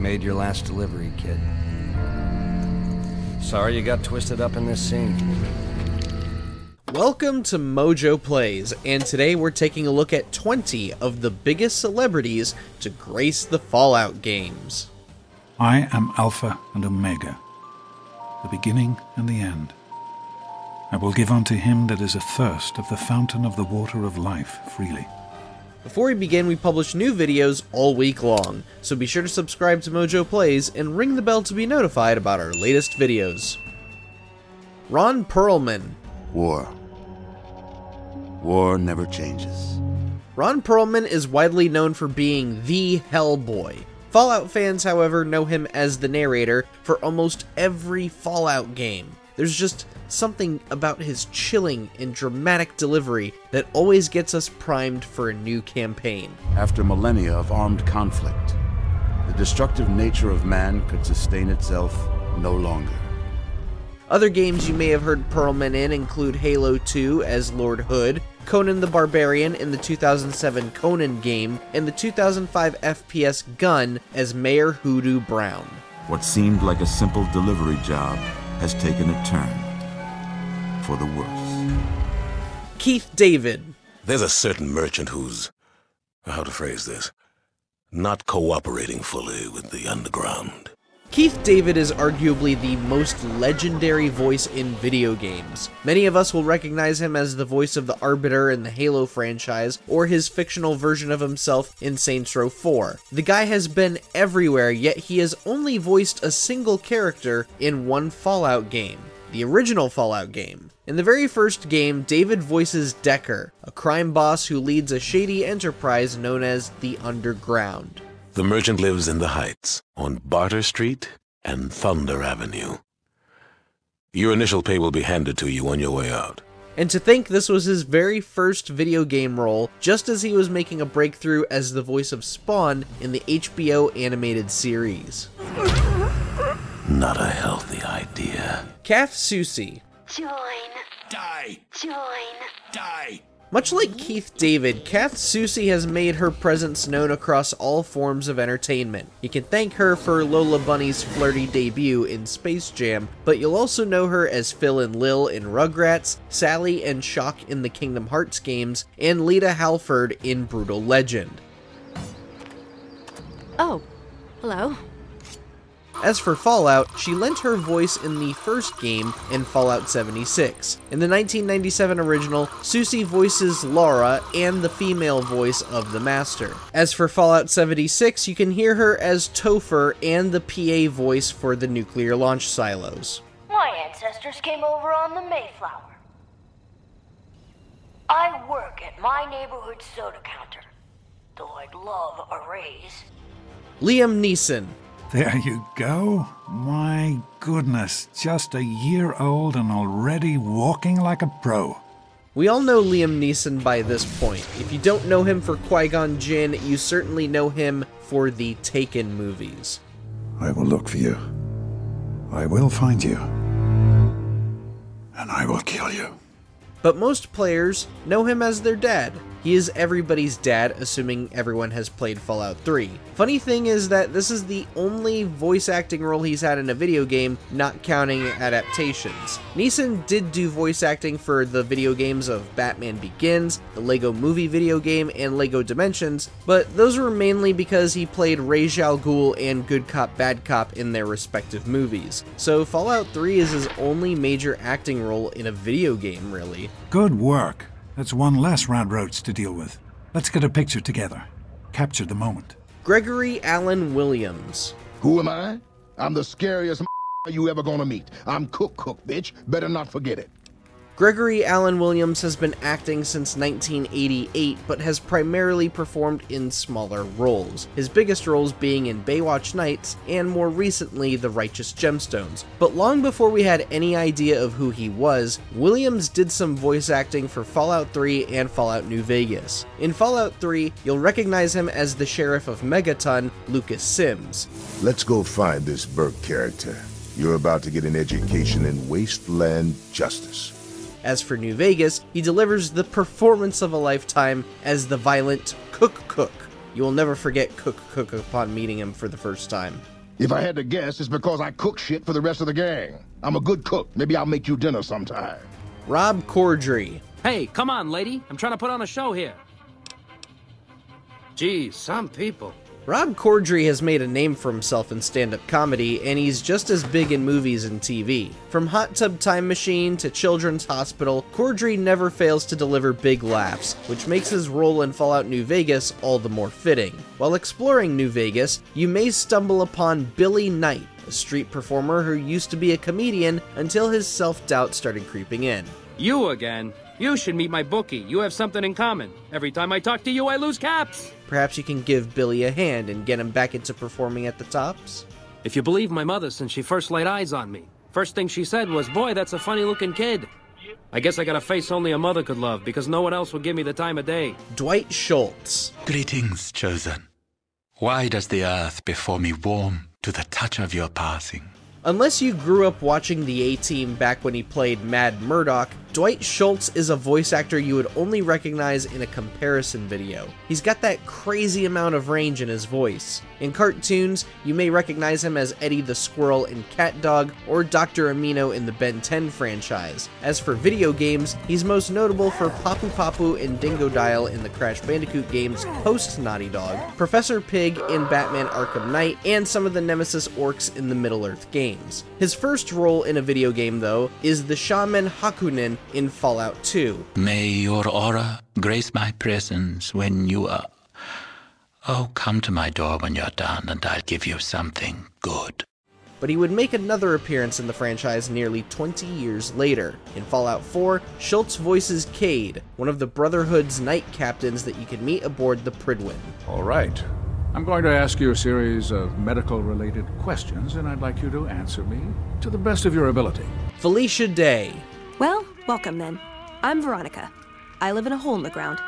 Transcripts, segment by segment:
made your last delivery, kid. Sorry you got twisted up in this scene. Welcome to MojoPlays, and today we're taking a look at 20 of the biggest celebrities to grace the Fallout games. I am Alpha and Omega, the beginning and the end. I will give unto him that is athirst of the fountain of the water of life freely. Before we begin, we publish new videos all week long, so be sure to subscribe to MojoPlays and ring the bell to be notified about our latest videos. Ron Pearlman. War. War never changes. Ron Pearlman is widely known for being the Hellboy. Fallout fans, however, know him as the narrator for almost every Fallout game. There's just something about his chilling and dramatic delivery that always gets us primed for a new campaign. After millennia of armed conflict, the destructive nature of man could sustain itself no longer. Other games you may have heard Pearlman in include Halo 2 as Lord Hood, Conan the Barbarian in the 2007 Conan game, and the 2005 FPS Gun as Mayor Hoodoo Brown. What seemed like a simple delivery job has taken a turn for the worse. Keith David. There's a certain merchant who's, how to phrase this, not cooperating fully with the underground. Keith David is arguably the most legendary voice in video games. Many of us will recognize him as the voice of the Arbiter in the Halo franchise, or his fictional version of himself in Saints Row 4. The guy has been everywhere, yet he has only voiced a single character in one Fallout game, the original Fallout game. In the very first game, David voices Decker, a crime boss who leads a shady enterprise known as the Underground. The merchant lives in the Heights, on Barter Street and Thunder Avenue. Your initial pay will be handed to you on your way out. And to think this was his very first video game role, just as he was making a breakthrough as the voice of Spawn in the HBO animated series. Not a healthy idea. Cath Susi. Join. Die! Join. Die! Much like Keith David, Cath Susi has made her presence known across all forms of entertainment. You can thank her for Lola Bunny's flirty debut in Space Jam, but you'll also know her as Phil and Lil in Rugrats, Sally and Shock in the Kingdom Hearts games, and Lita Halford in Brutal Legend. Oh, hello. As for Fallout, she lent her voice in the first game in Fallout 76. In the 1997 original, Susi voices Laura and the female voice of the Master. As for Fallout 76, you can hear her as Topher and the PA voice for the nuclear launch silos. My ancestors came over on the Mayflower. I work at my neighborhood soda counter, though I'd love a raise. Liam Neeson. There you go. My goodness, just a year old and already walking like a pro. We all know Liam Neeson by this point. If you don't know him for Qui-Gon Jinn, you certainly know him for the Taken movies. I will look for you. I will find you. And I will kill you. But most players know him as their dad. He is everybody's dad, assuming everyone has played Fallout 3. Funny thing is that this is the only voice acting role he's had in a video game, not counting adaptations. Neeson did do voice acting for the video games of Batman Begins, the Lego Movie video game, and Lego Dimensions, but those were mainly because he played Ra's al Ghul and Good Cop Bad Cop in their respective movies. So Fallout 3 is his only major acting role in a video game, really. Good work. That's one less Rad Roach to deal with. Let's get a picture together. Capture the moment. Gregory Allen Williams. Who am I? I'm the scariest you ever gonna meet. I'm Cook, bitch. Better not forget it. Gregory Allen Williams has been acting since 1988, but has primarily performed in smaller roles, his biggest roles being in Baywatch Nights and more recently The Righteous Gemstones. But long before we had any idea of who he was, Williams did some voice acting for Fallout 3 and Fallout New Vegas. In Fallout 3, you'll recognize him as the sheriff of Megaton, Lucas Sims. Let's go find this Burke character. You're about to get an education in wasteland justice. As for New Vegas, he delivers the performance of a lifetime as the violent Cook. You will never forget Cook upon meeting him for the first time. If I had to guess, it's because I cook shit for the rest of the gang. I'm a good cook. Maybe I'll make you dinner sometime. Rob Corddry. Hey, come on, lady. I'm trying to put on a show here. Geez, some people. Rob Corddry has made a name for himself in stand-up comedy, and he's just as big in movies and TV. From Hot Tub Time Machine to Children's Hospital, Corddry never fails to deliver big laughs, which makes his role in Fallout New Vegas all the more fitting. While exploring New Vegas, you may stumble upon Billy Knight, a street performer who used to be a comedian until his self-doubt started creeping in. You again? You should meet my bookie. You have something in common. Every time I talk to you, I lose caps. Perhaps you can give Billy a hand and get him back into performing at the tops? If you believe my mother since she first laid eyes on me, first thing she said was, "Boy, that's a funny-looking kid." I guess I got a face only a mother could love, because no one else would give me the time of day. Dwight Schultz. Greetings, chosen. Why does the earth before me warm to the touch of your passing? Unless you grew up watching the A-Team back when he played Mad Murdock, Dwight Schultz is a voice actor you would only recognize in a comparison video. He's got that crazy amount of range in his voice. In cartoons, you may recognize him as Eddie the Squirrel in Cat Dog or Dr. Amino in the Ben 10 franchise. As for video games, he's most notable for Papu Papu and Dingo Dial in the Crash Bandicoot games post Naughty Dog, Professor Pig in Batman Arkham Knight, and some of the Nemesis orcs in the Middle-earth games. His first role in a video game, though, is the Shaman Hakunin in Fallout 2. May your aura grace my presence when you are... Oh, come to my door when you're done and I'll give you something good. But he would make another appearance in the franchise nearly 20 years later. In Fallout 4, Schultz voices Cade, one of the Brotherhood's night captains that you can meet aboard the Pridwin. All right. I'm going to ask you a series of medical-related questions, and I'd like you to answer me to the best of your ability. Felicia Day. Well, welcome then. I'm Veronica. I live in a hole in the ground.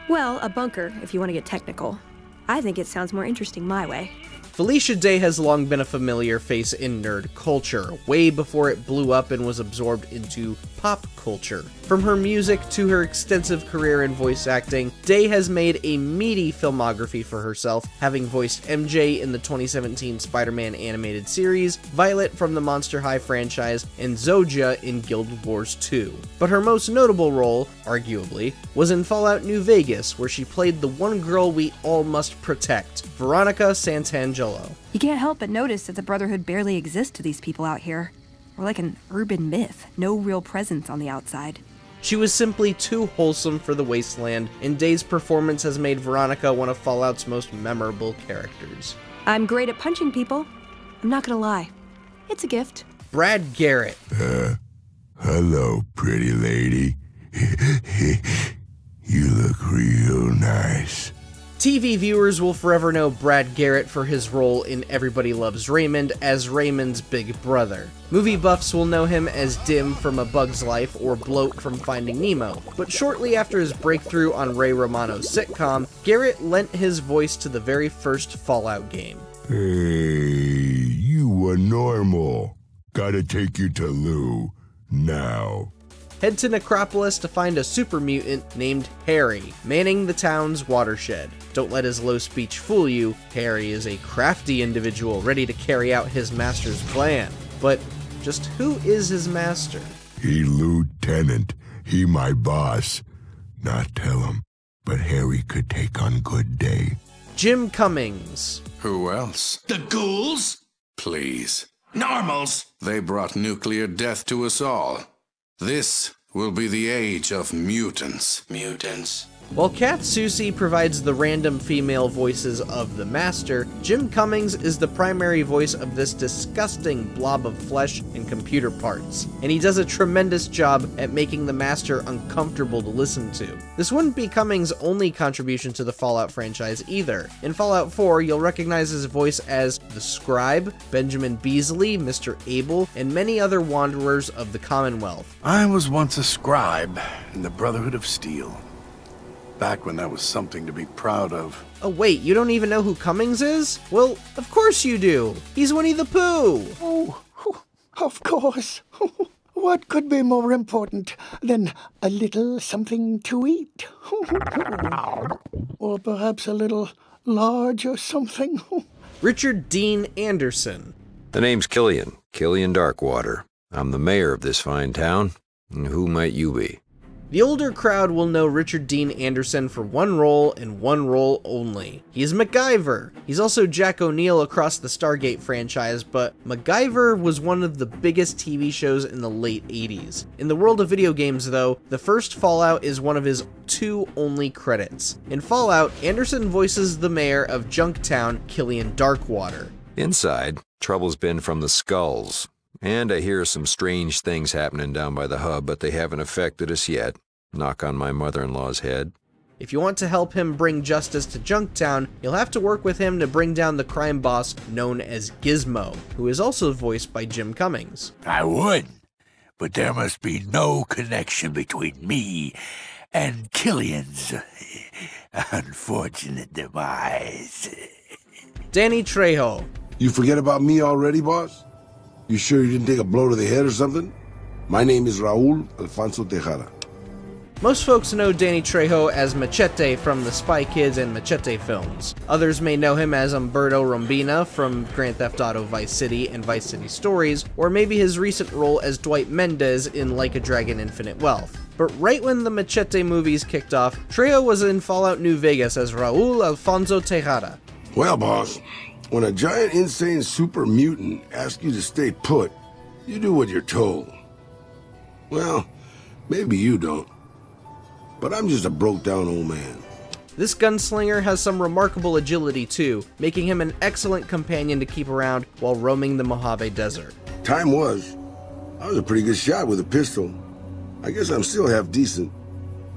Well, a bunker, if you want to get technical. I think it sounds more interesting my way. Felicia Day has long been a familiar face in nerd culture, way before it blew up and was absorbed into pop culture. From her music to her extensive career in voice acting, Day has made a meaty filmography for herself, having voiced MJ in the 2017 Spider-Man animated series, Violet from the Monster High franchise, and Zojja in Guild Wars 2. But her most notable role, arguably, was in Fallout New Vegas, where she played the one girl we all must protect, Veronica Santangelo. You can't help but notice that the Brotherhood barely exists to these people out here. We're like an urban myth, no real presence on the outside. She was simply too wholesome for the wasteland, and Day's performance has made Veronica one of Fallout's most memorable characters. I'm great at punching people. I'm not gonna lie. It's a gift. Brad Garrett. Hello, pretty lady. You look real nice. TV viewers will forever know Brad Garrett for his role in Everybody Loves Raymond as Raymond's big brother. Movie buffs will know him as Dim from A Bug's Life or Bloat from Finding Nemo, but shortly after his breakthrough on Ray Romano's sitcom, Garrett lent his voice to the very first Fallout game. Hey, you were normal. Gotta take you to Lou, now. Head to Necropolis to find a super mutant named Harry, manning the town's watershed. Don't let his low speech fool you, Harry is a crafty individual ready to carry out his master's plan. But just who is his master? He lieutenant, he my boss. Not tell him, but Harry could take on good day. Jim Cummings. Who else? The ghouls? Please. Normals? They brought nuclear death to us all. This will be the age of mutants. Mutants. While Cath Susi provides the random female voices of the Master, Jim Cummings is the primary voice of this disgusting blob of flesh and computer parts, and he does a tremendous job at making the Master uncomfortable to listen to. This wouldn't be Cummings' only contribution to the Fallout franchise either. In Fallout 4, you'll recognize his voice as the Scribe, Benjamin Beasley, Mr. Abel, and many other wanderers of the Commonwealth. I was once a scribe in the Brotherhood of Steel. Back when that was something to be proud of. Oh wait, you don't even know who Cummings is? Well, of course you do! He's Winnie the Pooh! Oh, of course! What could be more important than a little something to eat? Or perhaps a little large or something? Richard Dean Anderson. The name's Killian Darkwater. I'm the mayor of this fine town. And who might you be? The older crowd will know Richard Dean Anderson for one role and one role only. He's MacGyver. He's also Jack O'Neill across the Stargate franchise, but MacGyver was one of the biggest TV shows in the late 80s. In the world of video games, though, the first Fallout is one of his 2 only credits. In Fallout, Anderson voices the mayor of Junktown, Killian Darkwater. Inside, trouble's been from the skulls. And I hear some strange things happening down by the hub, but they haven't affected us yet. Knock on my mother-in-law's head. If you want to help him bring justice to Junktown, you'll have to work with him to bring down the crime boss known as Gizmo, who is also voiced by Jim Cummings. I would, but there must be no connection between me and Killian's unfortunate demise. Danny Trejo. You forget about me already, boss? You sure you didn't take a blow to the head or something? My name is Raul Alfonso Tejada. Most folks know Danny Trejo as Machete from the Spy Kids and Machete films. Others may know him as Umberto Rombina from Grand Theft Auto Vice City and Vice City Stories, or maybe his recent role as Dwight Mendez in Like a Dragon Infinite Wealth. But right when the Machete movies kicked off, Trejo was in Fallout New Vegas as Raul Alfonso Tejada. Well, boss, when a giant insane super mutant asks you to stay put, you do what you're told. Well, maybe you don't. But I'm just a broke-down old man. This gunslinger has some remarkable agility too, making him an excellent companion to keep around while roaming the Mojave Desert. Time was, I was a pretty good shot with a pistol. I guess I'm still half decent.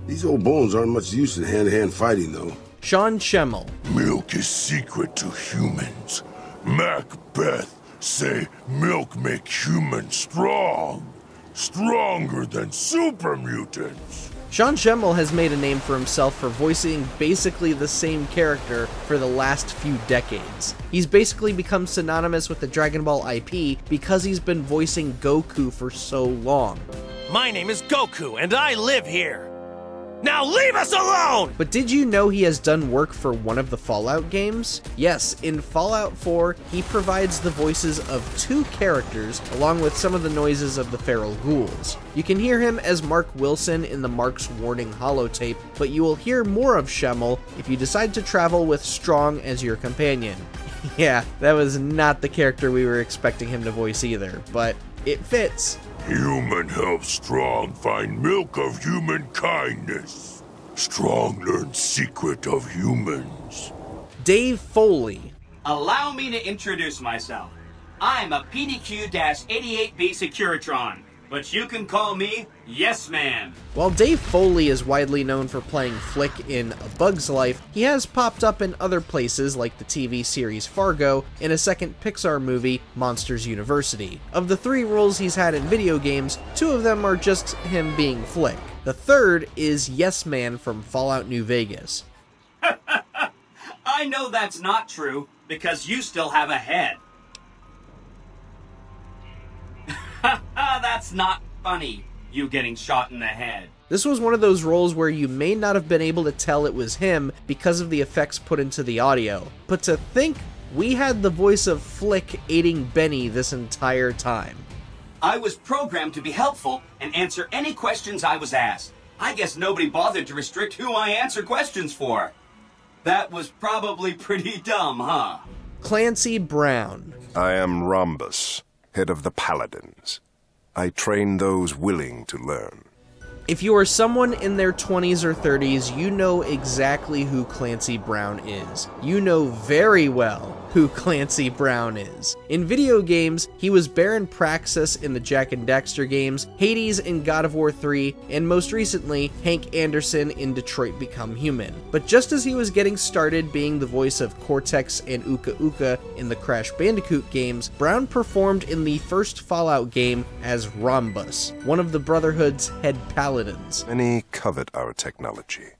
These old bones aren't much use in hand-to-hand fighting, though. Shan SHML. Milk is secret to humans. Macbeth say milk make humans strong. Stronger than super mutants. Shan SHML has made a name for himself for voicing basically the same character for the last few decades. He's basically become synonymous with the Dragon Ball IP because he's been voicing Goku for so long. My name is Goku, and I live here. Now leave us alone! But did you know he has done work for one of the Fallout games? Yes, in Fallout 4, he provides the voices of 2 characters, along with some of the noises of the feral ghouls. You can hear him as Mark Wilson in the Mark's Warning holotape, but you will hear more of SHML if you decide to travel with Strong as your companion. Yeah, that was not the character we were expecting him to voice either, but it fits. Human helps Strong find milk of human kindness. Strong learns secret of humans. Dave Foley. Allow me to introduce myself. I'm a PDQ-88B Securitron, but you can call me Yesman. While Dave Foley is widely known for playing Flick in A Bug's Life, he has popped up in other places like the TV series Fargo and a second Pixar movie, Monsters University. Of the 3 roles he's had in video games, 2 of them are just him being Flick. The third is Yesman from Fallout New Vegas. I know that's not true, because you still have a head. That's not funny, you getting shot in the head. This was one of those roles where you may not have been able to tell it was him because of the effects put into the audio. But to think we had the voice of Flick aiding Benny this entire time. I was programmed to be helpful and answer any questions I was asked. I guess nobody bothered to restrict who I answer questions for. That was probably pretty dumb, huh? Clancy Brown. I am Rhombus, head of the Paladins. I train those willing to learn. If you are someone in their 20s or 30s, you know exactly who Clancy Brown is. You know very well who Clancy Brown is. In video games, he was Baron Praxis in the Jak and Daxter games, Hades in God of War 3, and most recently, Hank Anderson in Detroit Become Human. But just as he was getting started being the voice of Cortex and Uka Uka in the Crash Bandicoot games, Brown performed in the first Fallout game as Rhombus, one of the Brotherhood's head paladins. Many covet our technology.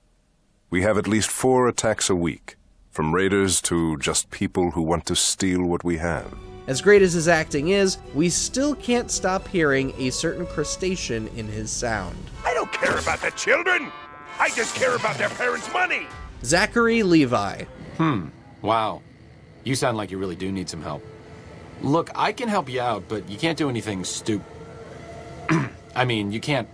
We have at least 4 attacks a week, from raiders to just people who want to steal what we have. As great as his acting is, we still can't stop hearing a certain crustacean in his sound. I don't care about the children. I just care about their parents' money. Zachary Levi. Wow. You sound like you really do need some help. Look, I can help you out, but you can't do anything stupid. I mean, you can't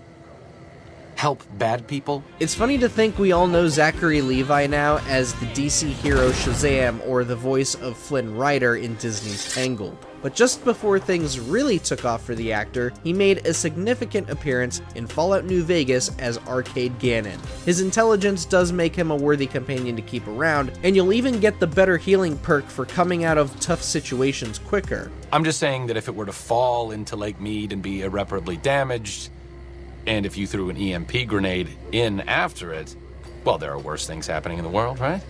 help bad people. It's funny to think we all know Zachary Levi now as the DC hero Shazam or the voice of Flynn Rider in Disney's Tangled. But just before things really took off for the actor, he made a significant appearance in Fallout New Vegas as Arcade Gannon. His intelligence does make him a worthy companion to keep around, and you'll even get the better healing perk for coming out of tough situations quicker. I'm just saying that if it were to fall into Lake Mead and be irreparably damaged, and if you threw an EMP grenade in after it, well, there are worse things happening in the world, right?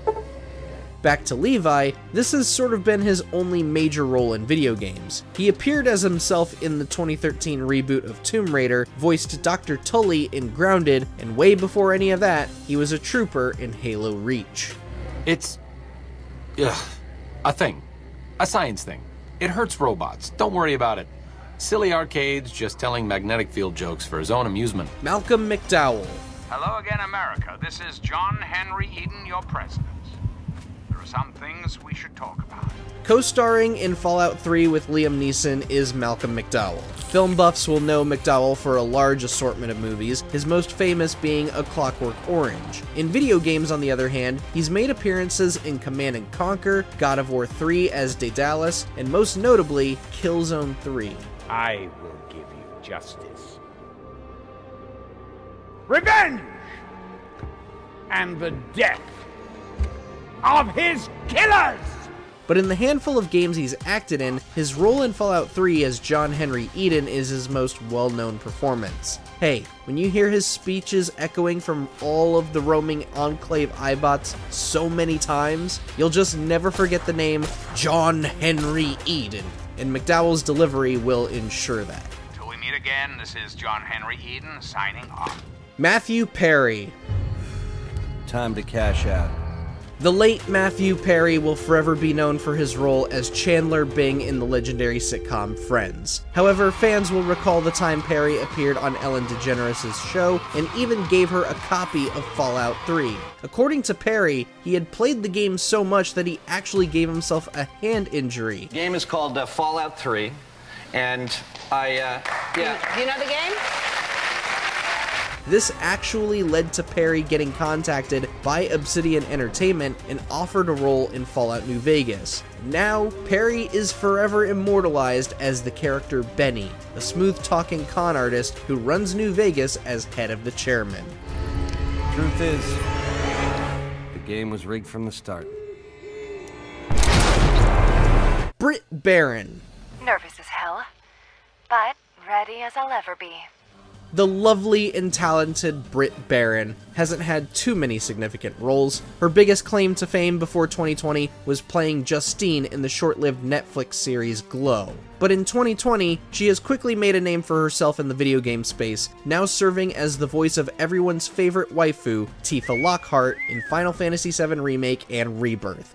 Back to Levi, this has sort of been his only major role in video games. He appeared as himself in the 2013 reboot of Tomb Raider, voiced Dr. Tully in Grounded, and way before any of that, he was a trooper in Halo Reach. It's a thing. A science thing. It hurts robots. Don't worry about it. Silly arcades just telling magnetic field jokes for his own amusement. Malcolm McDowell. Hello again, America. This is John Henry Eden, your president. There are some things we should talk about. Co-starring in Fallout 3 with Liam Neeson is Malcolm McDowell. Film buffs will know McDowell for a large assortment of movies, his most famous being A Clockwork Orange. In video games, on the other hand, he's made appearances in Command & Conquer, God of War 3 as Daedalus, and most notably, Killzone 3. I will give you justice. Revenge! And the death of his killers! But in the handful of games he's acted in, his role in Fallout 3 as John Henry Eden is his most well-known performance. Hey, when you hear his speeches echoing from all of the roaming Enclave iBots so many times, you'll just never forget the name John Henry Eden, and McDowell's delivery will ensure that. Till we meet again, this is John Henry Eden signing off. Matthew Perry. Time to cash out. The late Matthew Perry will forever be known for his role as Chandler Bing in the legendary sitcom Friends. However, fans will recall the time Perry appeared on Ellen DeGeneres' show and even gave her a copy of Fallout 3. According to Perry, he had played the game so much that he actually gave himself a hand injury. The game is called Fallout 3, and yeah. Do you know the game? This actually led to Perry getting contacted by Obsidian Entertainment and offered a role in Fallout New Vegas. Now, Perry is forever immortalized as the character Benny, a smooth-talking con artist who runs New Vegas as head of the chairman. Truth is, the game was rigged from the start. Brit Baron. Nervous as hell, but ready as I'll ever be. The lovely and talented Brit Baron hasn't had too many significant roles. Her biggest claim to fame before 2020 was playing Justine in the short-lived Netflix series Glow. But in 2020, she has quickly made a name for herself in the video game space, now serving as the voice of everyone's favorite waifu, Tifa Lockhart, in Final Fantasy VII Remake and Rebirth.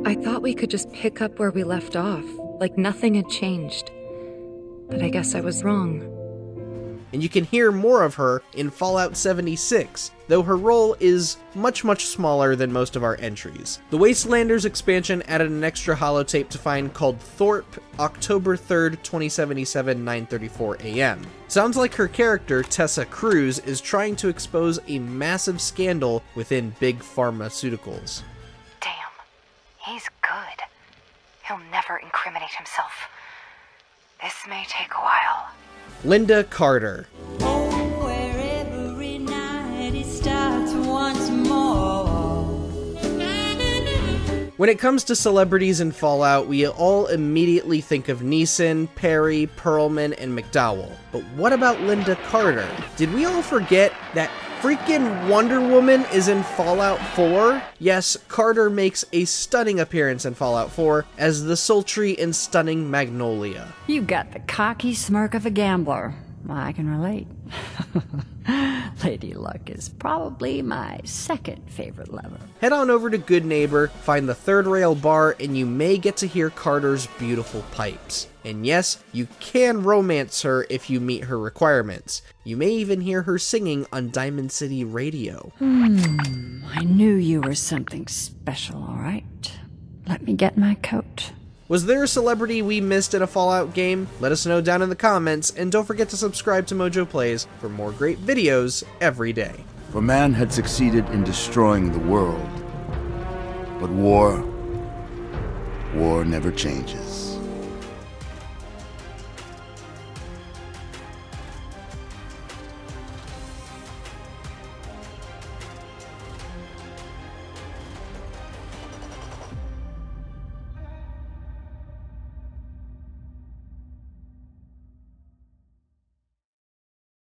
I thought we could just pick up where we left off, like nothing had changed. But I guess I was wrong. And you can hear more of her in Fallout 76, though her role is much smaller than most of our entries. The Wastelanders expansion added an extra holotape to find called Thorpe, October 3rd, 2077, 9:34 a.m. Sounds like her character, Tessa Cruz, is trying to expose a massive scandal within big pharmaceuticals. Damn, he's good. He'll never incriminate himself. This may take a while. Linda Carter. Oh, where every night it starts once more. When it comes to celebrities in Fallout, we all immediately think of Neeson, Perry, Pearlman, and McDowell. But what about Linda Carter? Did we all forget that freaking Wonder Woman is in Fallout 4? Yes, Carter makes a stunning appearance in Fallout 4 as the sultry and stunning Magnolia. You got the cocky smirk of a gambler. I can relate. Lady Luck is probably my second favorite lever. Head on over to Good Neighbor, find the Third Rail bar, and you may get to hear Carter's beautiful pipes. And yes, you can romance her if you meet her requirements. You may even hear her singing on Diamond City Radio. I knew you were something special, all right. Let me get my coat. Was there a celebrity we missed in a Fallout game? Let us know down in the comments, and don't forget to subscribe to MojoPlays for more great videos every day. For man had succeeded in destroying the world, but war never changes.